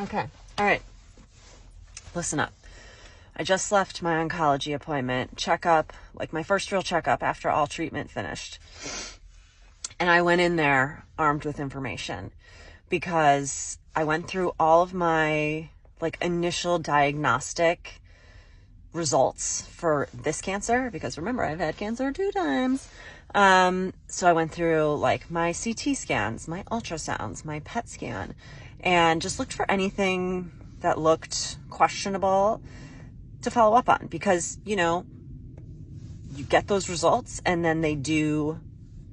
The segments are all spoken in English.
Okay. All right. Listen up. I just left my oncology appointment, checkup, like my first real checkup after all treatment finished. And I went in there armed with information because I went through all of my like initial diagnostic results for this cancer, because remember, I've had cancer 2 times. So I went through like my CT scans, my ultrasounds, my PET scan, and just looked for anything that looked questionable to follow up on, because, you know, you get those results and then they do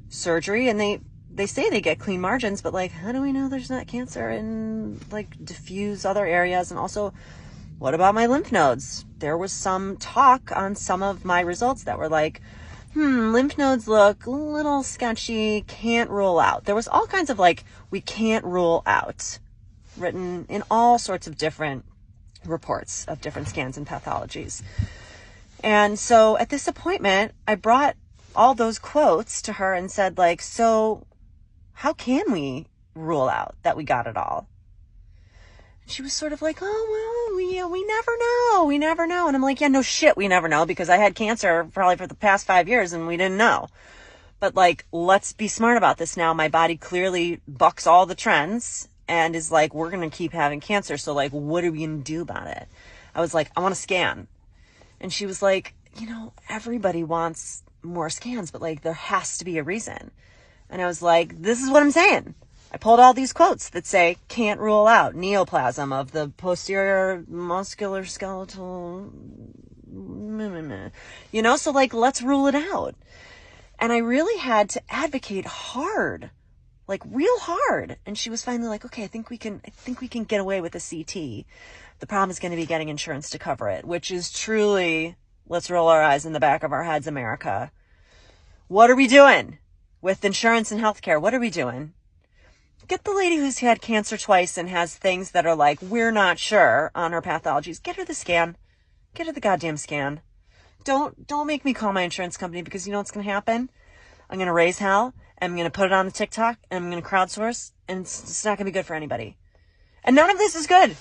surgery and they say they get clean margins, but like, how do we know there's not cancer in like diffuse other areas? And also, what about my lymph nodes? There was some talk on some of my results that were like, lymph nodes look a little sketchy, can't rule out. There was all kinds of like, we can't rule out, written in all sorts of different reports of different scans and pathologies. And so at this appointment, I brought all those quotes to her and said like, so how can we rule out that we got it all? And she was sort of like, oh, well, we never know. And I'm like, yeah, no shit, we never know, because I had cancer probably for the past 5 years and we didn't know. But like, let's be smart about this now. My body clearly bucks all the trends and is like, we're going to keep having cancer. So like, what are we going to do about it? I was like, I want a scan. And she was like, you know, everybody wants more scans, but like, there has to be a reason. And I was like, this is what I'm saying. I pulled all these quotes that say, can't rule out neoplasm of the posterior muscular skeletal, you know, so like, let's rule it out. And I really had to advocate hard, like real hard. And she was finally like, okay, I think we can get away with a CT. The problem is going to be getting insurance to cover it, which is truly, let's roll our eyes in the back of our heads, America. What are we doing with insurance and healthcare? What are we doing? Get the lady who's had cancer twice and has things that are like, we're not sure on her pathologies. Get her the scan. Get her the goddamn scan. Don't make me call my insurance company, because you know what's going to happen? I'm going to raise hell, and I'm going to put it on the TikTok, and I'm going to crowdsource, and it's not going to be good for anybody. And none of this is good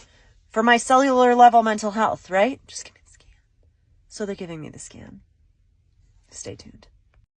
for my cellular level mental health, right? Just give me the scan. So they're giving me the scan. Stay tuned.